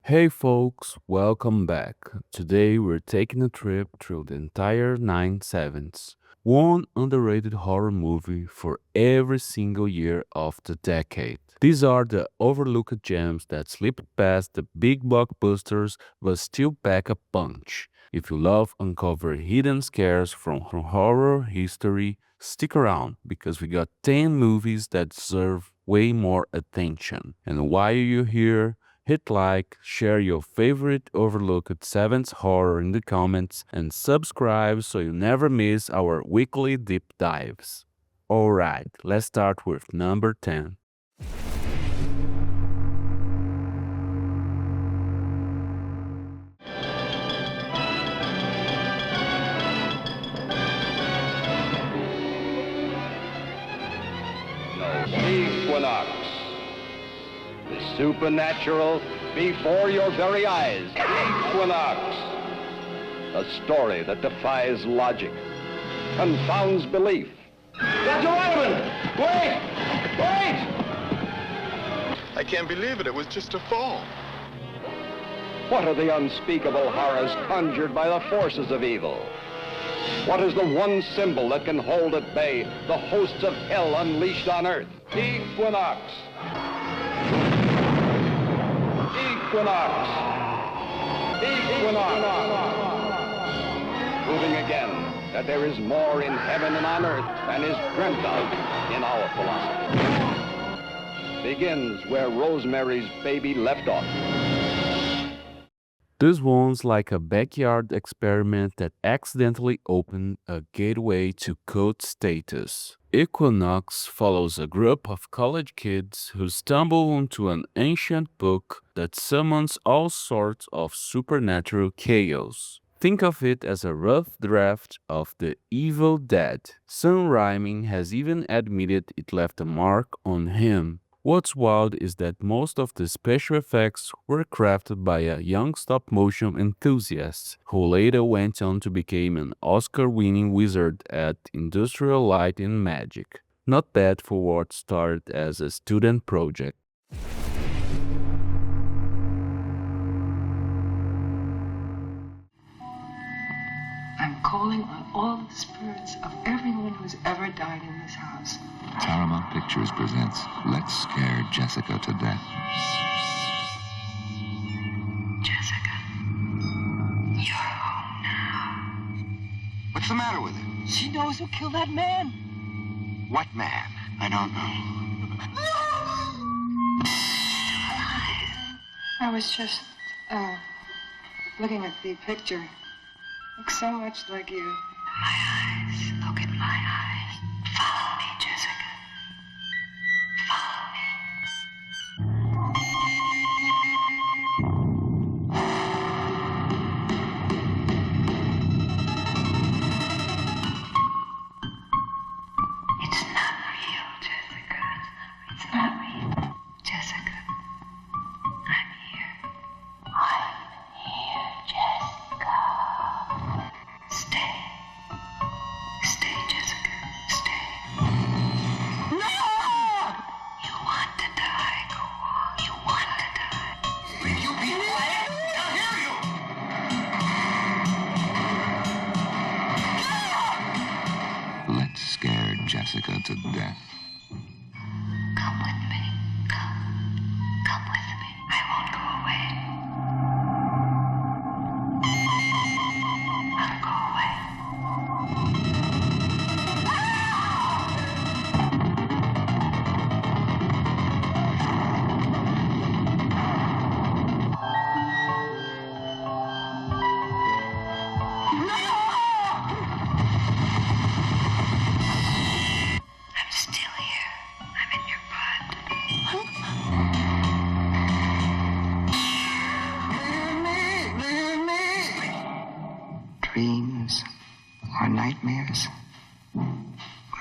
Hey folks, welcome back. Today we're taking a trip through the entire 9/7s, one underrated horror movie for every single year of the decade. These are the overlooked gems that slip past the big blockbusters but still pack a punch. If you love uncover hidden scares from horror history, stick around because we got 10 movies that deserve way more attention. And while you're here, hit like, share your favorite overlooked 7th horror in the comments, and subscribe so you never miss our weekly deep dives. Alright, let's start with number 10. Equinox. The supernatural before your very eyes. Equinox. A story that defies logic, confounds belief. Dr. Wyman! Wait! Wait! I can't believe it. It was just a fall. What are the unspeakable horrors conjured by the forces of evil? What is the one symbol that can hold at bay the hosts of hell unleashed on earth? Equinox. Equinox. Equinox. Proving again that there is more in heaven and on earth than is dreamt of in our philosophy. Begins where Rosemary's Baby left off. This one's like a backyard experiment that accidentally opened a gateway to cult status. Equinox follows a group of college kids who stumble onto an ancient book that summons all sorts of supernatural chaos. Think of it as a rough draft of The Evil Dead. Sam Raimi has even admitted it left a mark on him. What's wild is that most of the special effects were crafted by a young stop-motion enthusiast who later went on to become an Oscar-winning wizard at Industrial Light and Magic. Not bad for what started as a student project. I'm calling on all the spirits of everyone who's ever died in this house. Paramount Pictures presents Let's Scare Jessica to Death. Jessica, you're home now. What's the matter with her? She knows who killed that man. What man? I don't know. I was just, looking at the picture. Looks so much like you. My eyes. Look at my eyes. Follow me, Jessica. Follow me. It's not real, Jessica. It's not real. Jessica. I'm here. I'm here, Jessica. Stay. Stay, Jessica. Stay. No! You want to die. Go on. You want to die. Will you be quiet? I'll hear you! Let's scare Jessica to death. Come with me. Come. Come with me. I won't go away. I'll go away. I'm still here. I'm in your blood. Dreams or nightmares,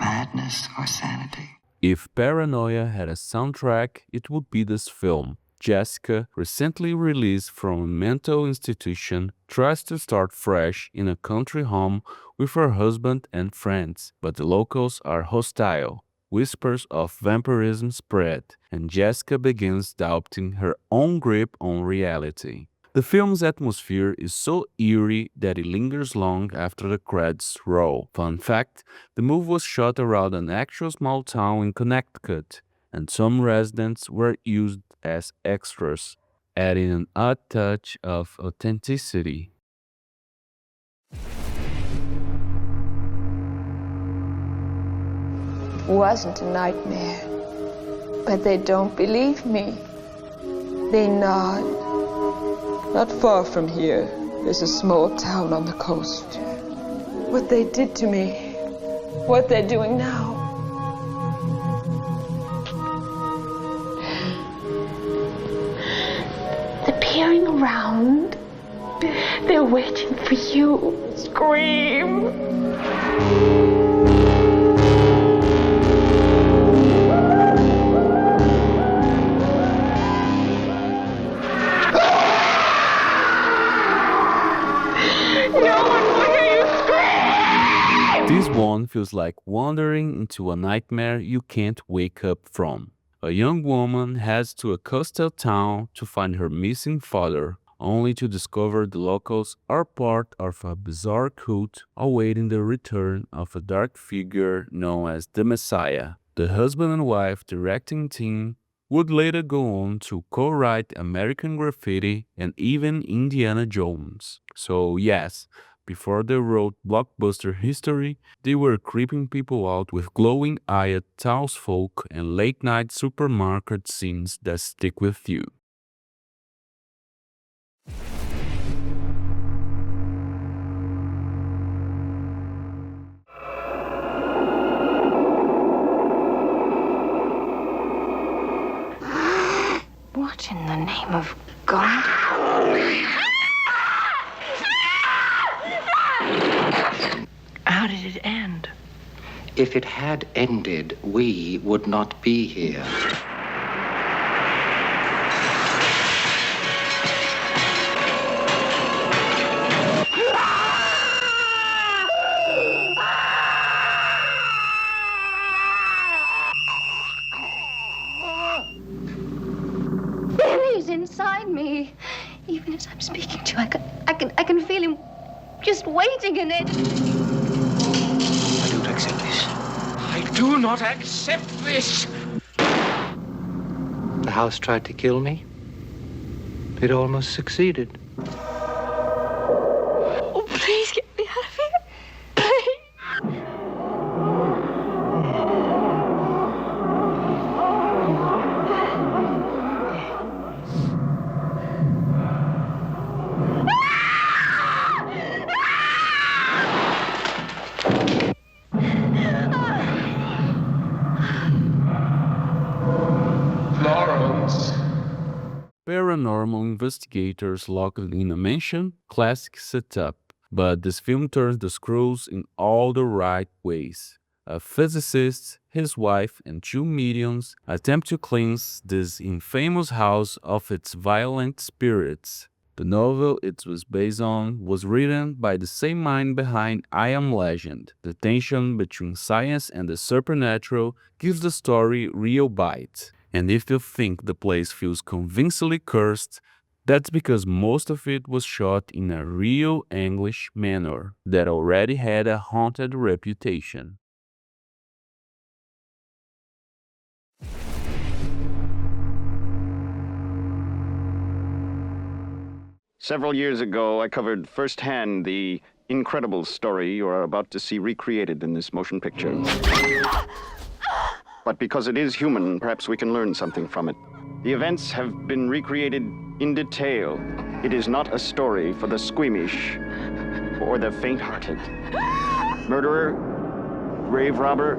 madness or sanity. If Paranoia had a soundtrack, it would be this film. Jessica, recently released from a mental institution, tries to start fresh in a country home with her husband and friends, but the locals are hostile. whispers of vampirism spread, and Jessica begins doubting her own grip on reality. The film's atmosphere is so eerie that it lingers long after the credits roll. Fun fact, the movie was shot around an actual small town in Connecticut, and some residents were used as extras, adding an odd touch of authenticity. Wasn't a nightmare. But they don't believe me. They nod. Not far from here, there's a small town on the coast. What they did to me, what they're doing now. They're peering around. They're waiting for you. Scream. This one feels like wandering into a nightmare you can't wake up from. A young woman heads to a coastal town to find her missing father, only to discover the locals are part of a bizarre cult awaiting the return of a dark figure known as the Messiah. The husband and wife directing team would later go on to co-write American Graffiti and even Indiana Jones. So yes, before they wrote blockbuster history, they were creeping people out with glowing-eyed townsfolk and late-night supermarket scenes that stick with you. What in the name of God? How did it end? If it had ended, we would not be here. Billy's inside me. Even as I'm speaking to you, I can feel him just waiting in it. I don't accept this. I do not accept this! The house tried to kill me. It almost succeeded. Oh, please get me out of here. Please. Florence. Paranormal investigators locked in a mansion, classic setup. But this film turns the screws in all the right ways. A physicist, his wife, and two mediums attempt to cleanse this infamous house of its violent spirits. The novel it was based on was written by the same mind behind I Am Legend. The tension between science and the supernatural gives the story real bite. And if you think the place feels convincingly cursed, that's because most of it was shot in a real English manor that already had a haunted reputation. Several years ago, I covered firsthand the incredible story you are about to see recreated in this motion picture. But because it is human, perhaps we can learn something from it. The events have been recreated in detail. It is not a story for the squeamish or the faint-hearted. Murderer, grave robber,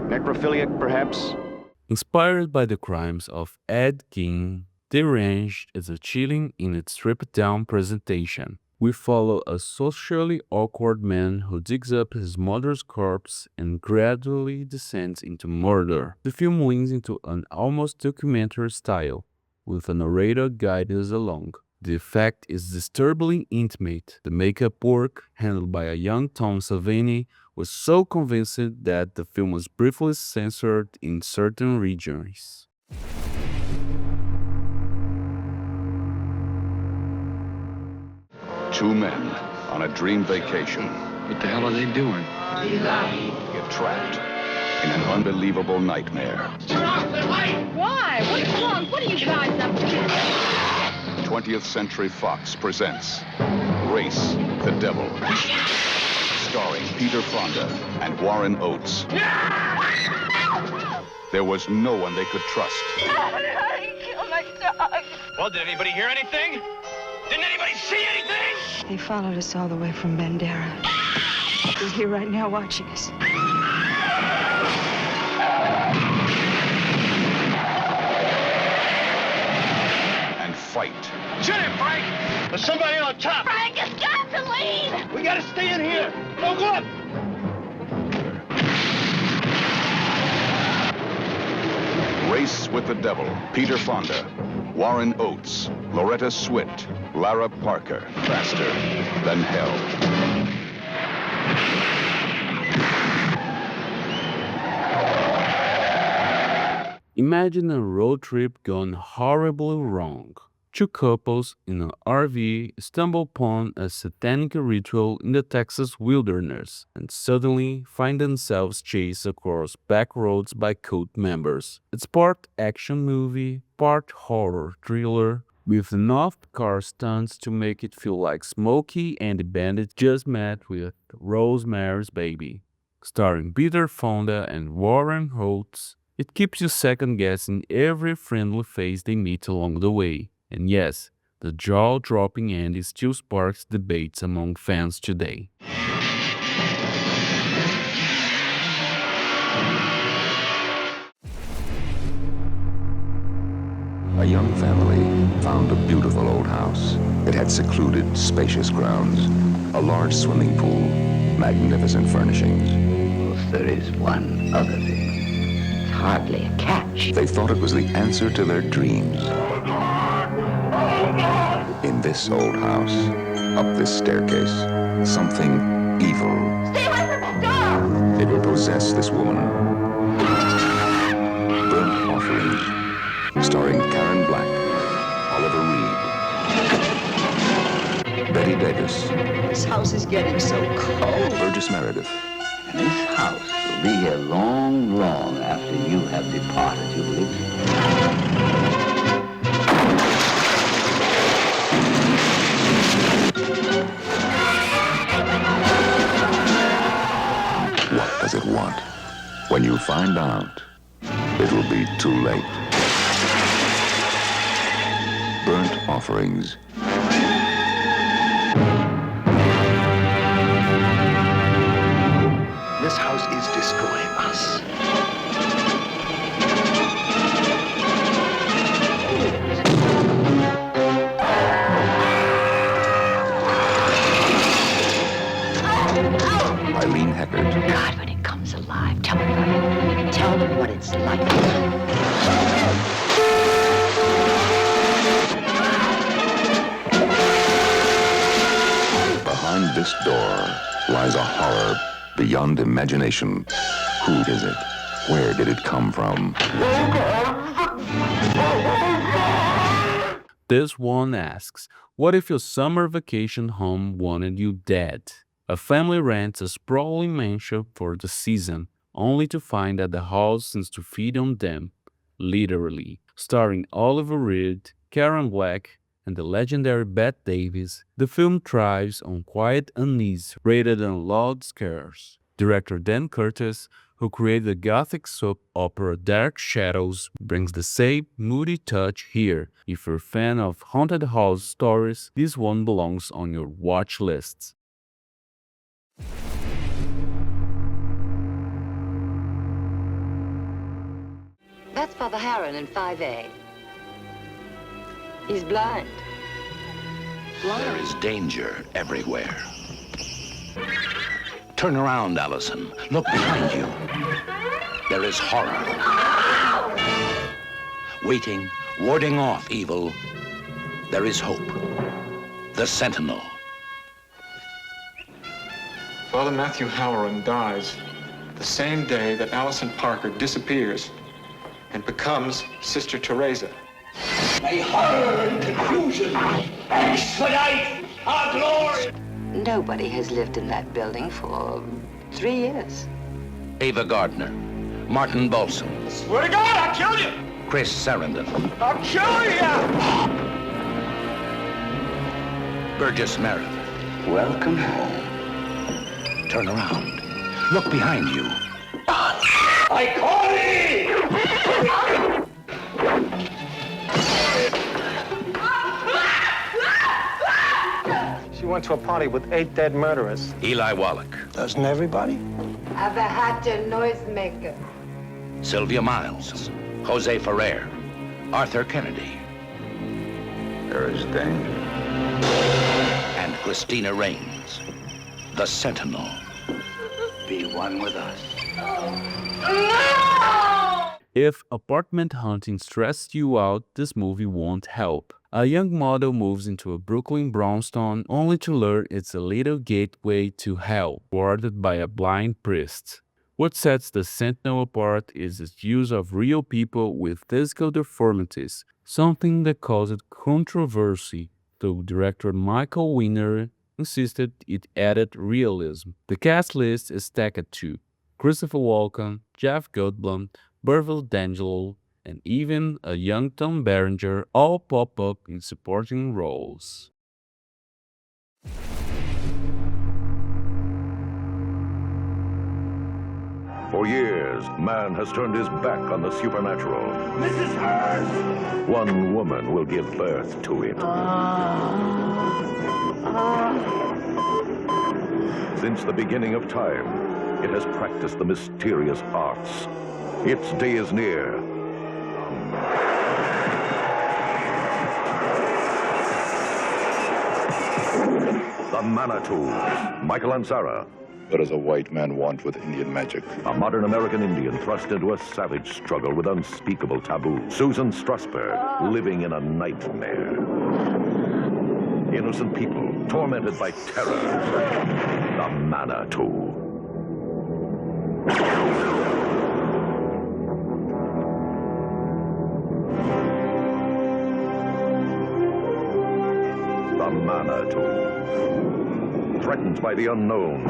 necrophiliac perhaps. Inspired by the crimes of Ed Gein, Deranged is a chilling in its stripped-down presentation. We follow a socially awkward man who digs up his mother's corpse and gradually descends into murder. The film leans into an almost documentary style, with a narrator guiding us along. The effect is disturbingly intimate. The makeup work, handled by a young Tom Savini, was so convincing that the film was briefly censored in certain regions. Two men on a dream vacation What the hell are they doing? get trapped in an unbelievable nightmare. Why? What's wrong? What are you guys up to? 20th Century Fox presents Race the Devil, starring Peter Fonda and Warren Oates. There was no one they could trust. Kill my dog. Well, did anybody hear anything? Didn't anybody see anything? They followed us all the way from Bandera. He's here right now watching us. And fight. Shoot him, Frank! There's somebody on top! Frank has got to leave. We gotta stay in here! Don't go up! Race with the Devil, Peter Fonda, Warren Oates, Loretta Swit, Lara Parker, faster than hell. Imagine a road trip gone horribly wrong. Two couples in an RV stumble upon a satanic ritual in the Texas wilderness and suddenly find themselves chased across back roads by cult members. It's part action movie, part horror thriller, with enough car stunts to make it feel like Smokey and the Bandit just met with Rosemary's Baby. Starring Peter Fonda and Warren Oates, it keeps you second-guessing every friendly face they meet along the way. And yes, the jaw-dropping ending still sparks debates among fans today. A young family found a beautiful old house. It had secluded, spacious grounds, a large swimming pool, magnificent furnishings. There is one other thing. It's hardly a catch. They thought it was the answer to their dreams. In this old house, up this staircase, something evil. Stay away from the door. It will possess this woman. Burnt Offering, starring Karen Black, Oliver Reed, Betty Davis, This house is getting so cold. Burgess Meredith, And this house will be here long, long after you have departed, you believe? what does it want? When you find out, it'll be too late. Burnt Offerings. This house is destroying us. Eileen Heckert, God, when it comes alive, tell me about it. Tell them what it's like. behind this door lies a horror beyond imagination. Who is it? Where did it come from? This one asks, what if your summer vacation home wanted you dead? A family rents a sprawling mansion for the season, only to find that the house seems to feed on them, literally. Starring Oliver Reed, Karen Black, and the legendary Bette Davis, the film thrives on quiet unease rather than loud scares. Director Dan Curtis, who created the gothic soap opera Dark Shadows, brings the same moody touch here. If you're a fan of haunted house stories, this one belongs on your watch list. That's Papa Harron in 5A. He's blind. There is danger everywhere. Turn around, Allison. Look behind you. There is horror. Waiting, warding off evil, there is hope. The Sentinel. Father Matthew Halloran dies the same day that Allison Parker disappears and becomes Sister Teresa. May horror and confusion expedite our glory! Nobody has lived in that building for 3 years. Ava Gardner, Martin Balsam, Swear to God, I'll kill you! Chris Sarandon, I'll kill you! Burgess Meredith. Welcome home. Turn around. Look behind you. I call thee! She went to a party with 8 dead murderers. Eli Wallach, Doesn't everybody? I've had a noisemaker. Sylvia Miles, Jose Ferrer, Arthur Kennedy, There is danger. and Christina Raines, the Sentinel. Be one with us. If apartment hunting stressed you out, this movie won't help. A young model moves into a Brooklyn brownstone only to learn it's a little gateway to hell, guarded by a blind priest. What sets the Sentinel apart is its use of real people with physical deformities, something that caused controversy, though director Michael Winner insisted it added realism. The cast list is stacked too. Christopher Walken, Jeff Goldblum, Burville D'Angelo, and even a young Tom Berenger all pop up in supporting roles. For years, man has turned his back on the supernatural. Mrs. Hurst! One woman will give birth to it. Since the beginning of time, it has practiced the mysterious arts. Its day is near. The Manitou, Michael Ansara. What does a white man want with Indian magic? A modern American Indian thrust into a savage struggle with unspeakable taboo. Susan Strasberg, living in a nightmare. Innocent people, tormented by terror. The Manitou. The Manitou. Threatened by the unknown.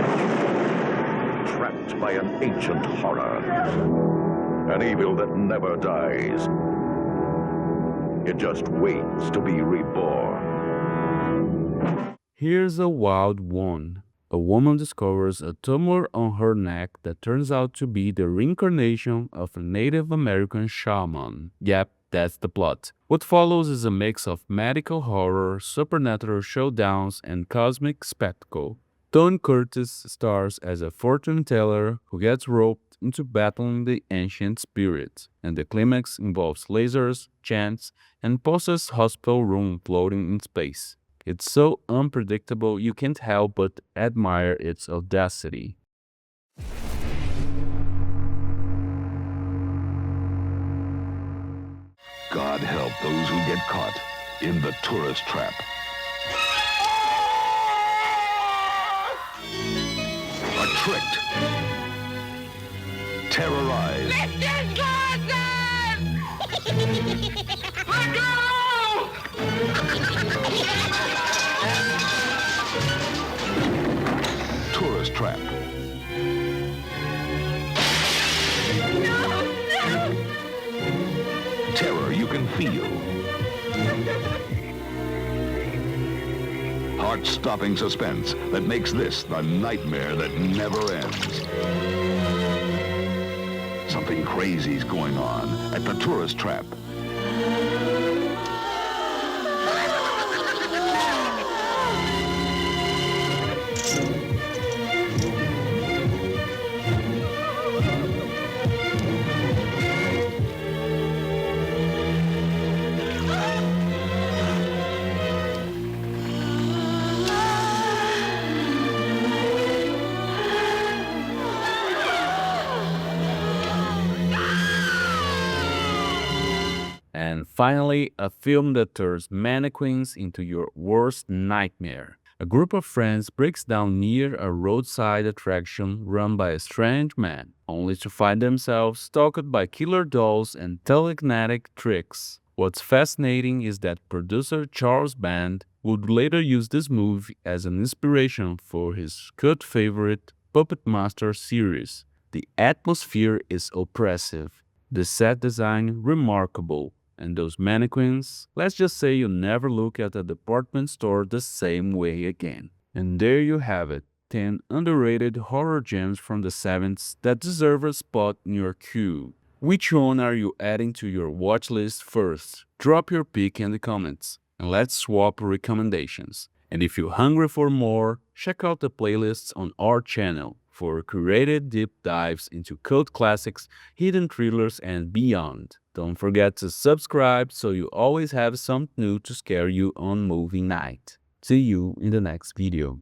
Trapped by an ancient horror. An evil that never dies. It just waits to be reborn. Here's a wild one. A woman discovers a tumor on her neck that turns out to be the reincarnation of a Native American shaman. Yep, that's the plot. What follows is a mix of medical horror, supernatural showdowns, and cosmic spectacle. Tony Curtis stars as a fortune teller who gets roped into battling the ancient spirits, and the climax involves lasers, chants, and possessed hospital room floating in space. It's so unpredictable you can't help but admire its audacity. God help those who get caught in the tourist trap. Are tricked. Terrorized. Mr. Clausen! Let go! Tourist trap. Terror you can feel. Heart-stopping suspense that makes this the nightmare that never ends. Something crazy's going on at the tourist trap. And finally, a film that turns mannequins into your worst nightmare. A group of friends breaks down near a roadside attraction run by a strange man, only to find themselves stalked by killer dolls and telekinetic tricks. What's fascinating is that producer Charles Band would later use this movie as an inspiration for his cult favorite Puppet Master series. The atmosphere is oppressive, the set design remarkable, and those mannequins, let's just say you never look at a department store the same way again. And there you have it, 10 underrated horror gems from the 70s that deserve a spot in your queue. Which one are you adding to your watch list first? Drop your pick in the comments, and let's swap recommendations. And if you're hungry for more, check out the playlists on our channel for curated deep dives into cult classics, hidden thrillers, and beyond. Don't forget to subscribe so you always have something new to scare you on movie night. See you in the next video.